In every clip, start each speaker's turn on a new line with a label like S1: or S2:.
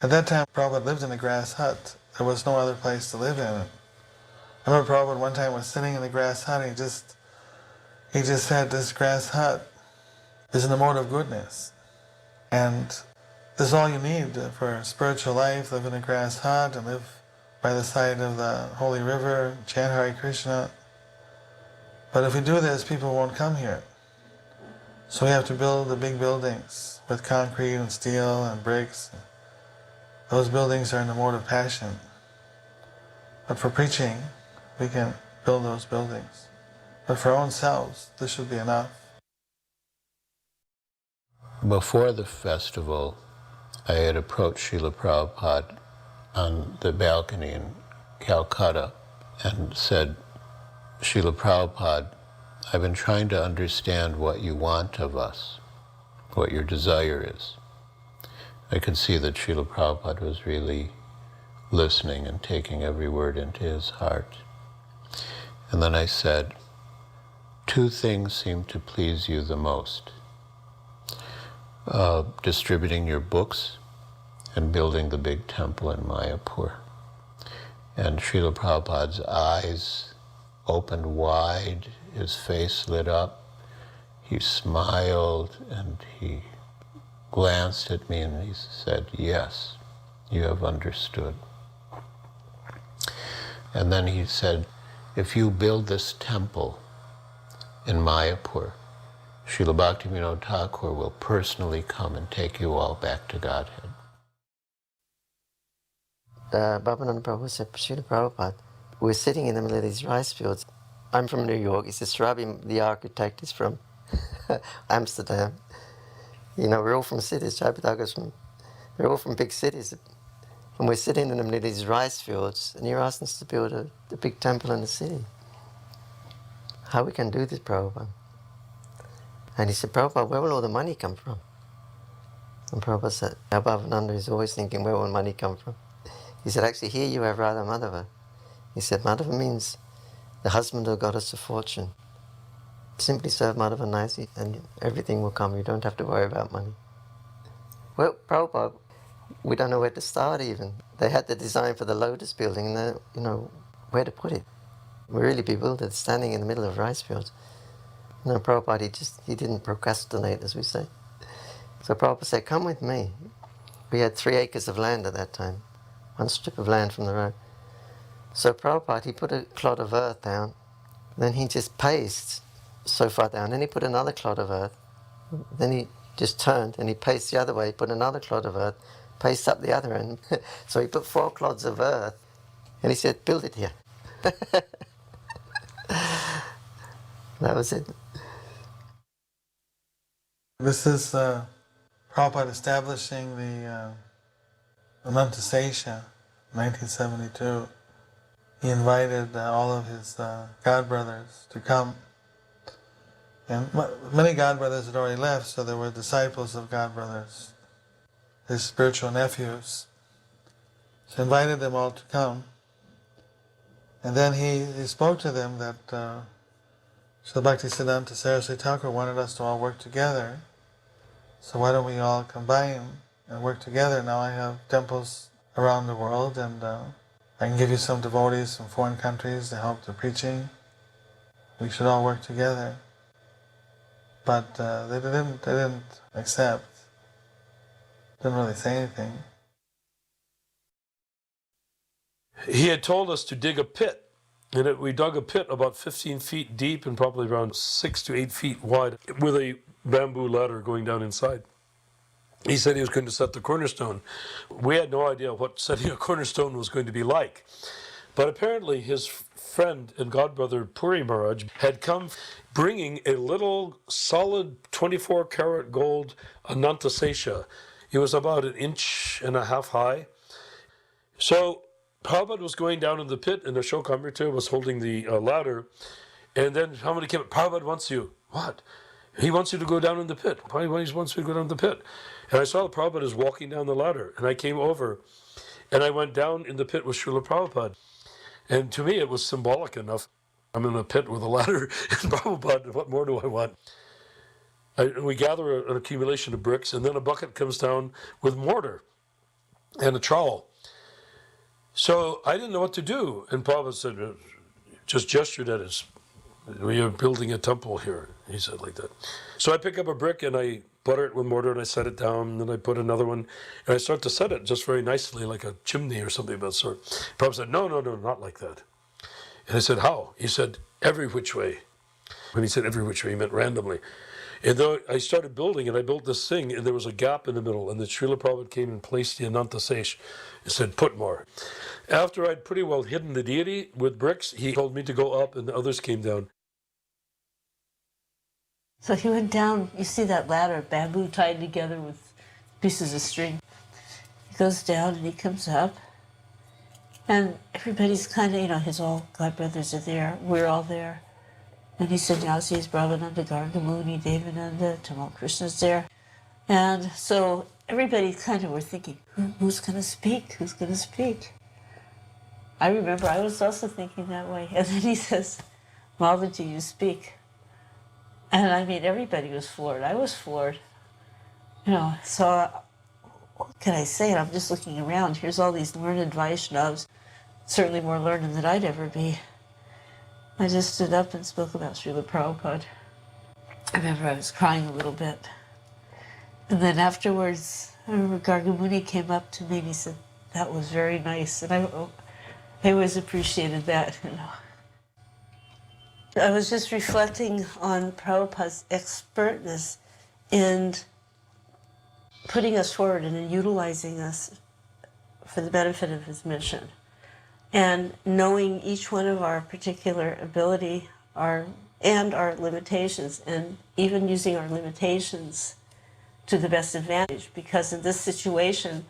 S1: At that time, Prabhupada lived in a grass hut. There was no other place to live in. I remember Prabhupada one time was sitting in the grass hut and he just said, this grass hut is in the mode of goodness. And this is all you need for spiritual life, live in a grass hut and live by the side of the holy river, chant Hare Krishna. But if we do this, people won't come here. So we have to build the big buildings with concrete and steel and bricks. Those buildings are in the mode of passion. But for preaching, we can build those buildings. But for our own selves, this should be enough.
S2: Before the festival, I had approached Srila Prabhupada on the balcony in Calcutta and said, Srila Prabhupada, I've been trying to understand what you want of us, what your desire is. I could see that Srila Prabhupada was really listening and taking every word into his heart. And then I said, two things seem to please you the most. Distributing your books and building the big temple in Mayapur. And Srila Prabhupada's eyes opened wide, his face lit up, he smiled and he glanced at me and he said, yes, you have understood. And then he said, if you build this temple in Mayapur, Srila Bhaktivinoda Thakur will personally come and take you all back to Godhead.
S3: Bhavananda Prabhu said, Srila Prabhupada, we're sitting in the middle of these rice fields. I'm from New York. He says, Srila B.V, the architect, is from Amsterdam. You know, we're all from cities. We're all from big cities. And we're sitting in the middle of these rice fields, and you're asking us to build a big temple in the city. How we can do this, Prabhupada? And he said, Prabhupada, where will all the money come from? And Prabhupada said, Bhavananda is always thinking, where will money come from? He said, actually, here you have Radha Madhava. He said, Madhava means the husband or goddess of fortune. Simply serve Madhava nicely and everything will come. You don't have to worry about money. Well, Prabhupada, we don't know where to start even. They had the design for the Lotus building and you know, where to put it. We're really bewildered, standing in the middle of rice fields. You know, Prabhupada, he didn't procrastinate, as we say. So Prabhupada said, come with me. We had 3 acres of land at that time, 1 strip of land from the road. So Prabhupada, he put a clod of earth down, then he just paced so far down, then he put another clod of earth, then he just turned and he paced the other way, put another clod of earth, paced up the other end. So he put 4 clods of earth and he said, build it here. That was it.
S1: This is Prabhupada establishing the Anantasesha in 1972. He invited all of his godbrothers to come. And many godbrothers had already left, so there were disciples of godbrothers, his spiritual nephews. So he invited them all to come. And then he spoke to them that Srila Bhaktisiddhanta Saraswati Thakur wanted us to all work together. So why don't we all combine and work together? Now I have temples around the world, and I can give you some devotees from foreign countries to help the preaching. We should all work together. But they didn't accept. Didn't really say anything.
S4: He had told us to dig a pit, and we dug a pit about 15 feet deep and probably around 6 to 8 feet wide with a bamboo ladder going down inside. He said he was going to set the cornerstone. We had no idea what setting a cornerstone was going to be like. But apparently his friend and godbrother Puri Maharaja had come bringing a little solid 24-karat gold Anantasesha. It was about 1.5 inches high. So Prabhupada was going down in the pit, and Ashoka Amrita was holding the ladder. And then somebody came up, Prabhupada wants you. What? He wants you to go down in the pit. Why he wants you to go down in the pit? And I saw Prabhupada is walking down the ladder, and I came over, and I went down in the pit with Srila Prabhupada. And to me, it was symbolic enough. I'm in a pit with a ladder and Prabhupada, what more do I want? We gather an accumulation of bricks, and then a bucket comes down with mortar and a trowel. So I didn't know what to do. And Prabhupada said, just gestured at us. We are building a temple here, he said like that. So I pick up a brick and I butter it with mortar and I set it down, and then I put another one and I start to set it just very nicely like a chimney or something of that sort. Prabhupada said, no, not like that. And I said, how? He said, every which way. When he said every which way, he meant randomly. And though I started building, and I built this thing, and there was a gap in the middle, and the Srila Prabhupada came and placed the Ananta Sesh and said, put more. After I'd pretty well hidden the deity with bricks, he told me to go up, and the others came down.
S5: So he went down, you see that ladder, bamboo tied together with pieces of string. He goes down and he comes up, and everybody's kind of, his all godbrothers are there, we're all there. And he said, now sees Brahmananda, Gargamuni, Devananda, Tamal Krishna's there. And so everybody kind of were thinking, who's going to speak? Who's going to speak? I remember I was also thinking that way. And then he says, Malvaji, you speak. And I mean, everybody was floored. I was floored. So what can I say? And I'm just looking around. Here's all these learned Vaishnavas, certainly more learned than I'd ever be. I just stood up and spoke about Srila Prabhupada. I remember I was crying a little bit. And then afterwards, I remember Gargamuni came up to me and he said, that was very nice. And I always appreciated that, I was just reflecting on Prabhupada's expertness in putting us forward and in utilizing us for the benefit of his mission. And knowing each one of our particular ability and our limitations, and even using our limitations to the best advantage. Because in this situation,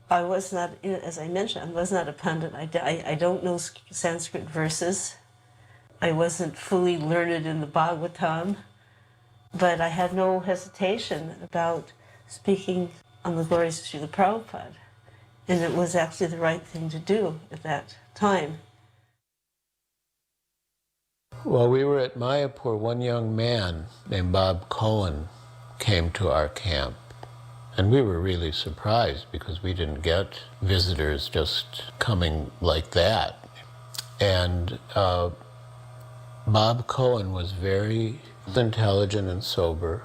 S5: I was not, as I mentioned, I was not a pundit. I don't know Sanskrit verses. I wasn't fully learned in the Bhagavatam, but I had no hesitation about speaking on the glories of Srila Prabhupada. And it was actually the right thing to do at that time.
S2: While we were at Mayapur, one young man named Bob Cohen came to our camp. And we were really surprised because we didn't get visitors just coming like that. And Bob Cohen was very intelligent and sober.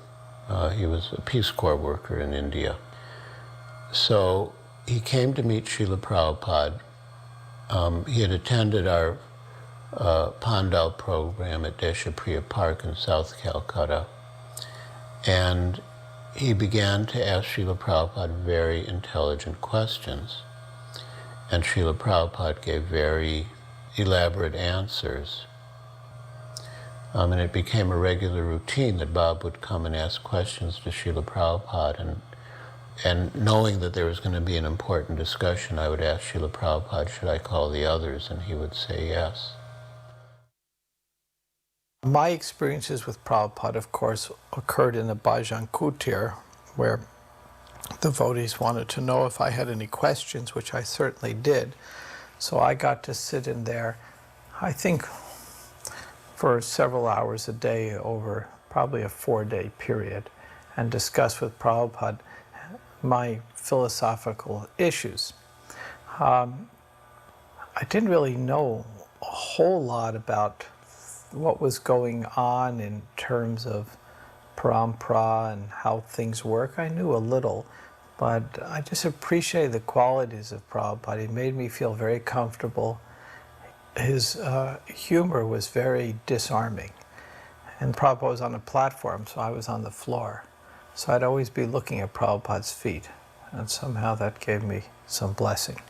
S2: He was a Peace Corps worker in India. So he came to meet Srila Prabhupada. He had attended our Pandal program at Deshapriya Park in South Calcutta. And he began to ask Srila Prabhupada very intelligent questions. And Srila Prabhupada gave very elaborate answers. And it became a regular routine that Bob would come and ask questions to Srila Prabhupada. And knowing that there was going to be an important discussion, I would ask Srila Prabhupada, should I call the others? And he would say yes.
S6: My experiences with Prabhupada, of course, occurred in the Bhajan Kutir, where devotees wanted to know if I had any questions, which I certainly did. So I got to sit in there, I think, for several hours a day over probably a 4-day period, and discuss with Prabhupada my philosophical issues. I didn't really know a whole lot about what was going on in terms of parampara and how things work. I knew a little, but I just appreciated the qualities of Prabhupada. He made me feel very comfortable. His humor was very disarming. And Prabhupada was on a platform, so I was on the floor. So I'd always be looking at Prabhupada's feet, and somehow that gave me some blessing.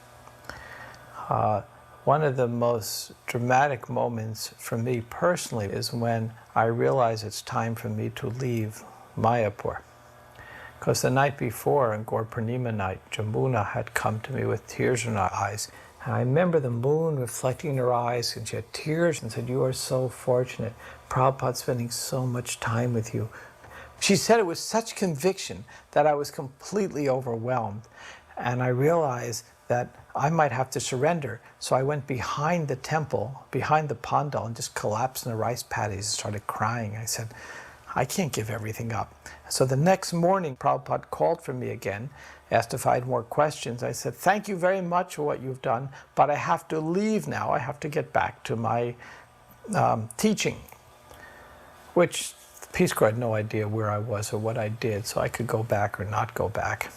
S6: One of the most dramatic moments for me personally is when I realized it's time for me to leave Mayapur. Because the night before, on Gaur Purnima night, Jamuna had come to me with tears in her eyes. And I remember the moon reflecting in her eyes, and she had tears and said, "You are so fortunate. Prabhupada spending so much time with you." She said it with such conviction that I was completely overwhelmed. And I realized that I might have to surrender. So I went behind the temple, behind the pandal, and just collapsed in the rice paddies and started crying. I said, I can't give everything up. So the next morning, Prabhupada called for me again, asked if I had more questions. I said, thank you very much for what you've done, but I have to leave now. I have to get back to my teaching, which Peace Corps had no idea where I was or what I did, so I could go back or not go back.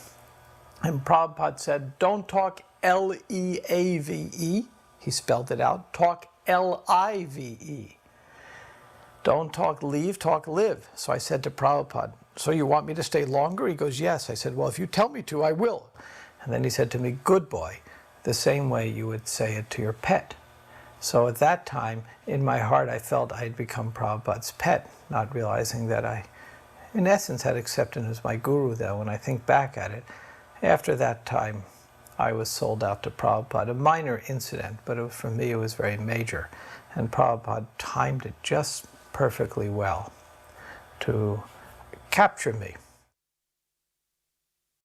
S6: And Prabhupada said, don't talk L-E-A-V-E. He spelled it out. Talk L-I-V-E. Don't talk leave, talk live. So I said to Prabhupada, so you want me to stay longer? He goes, yes. I said, well, if you tell me to, I will. And then he said to me, good boy, the same way you would say it to your pet. So at that time, in my heart, I felt I had become Prabhupada's pet, not realizing that I, in essence, had accepted him as my guru, though. When I think back at it, after that time, I was sold out to Prabhupada. A minor incident, but for me, it was very major. And Prabhupada timed it just perfectly well to capture me.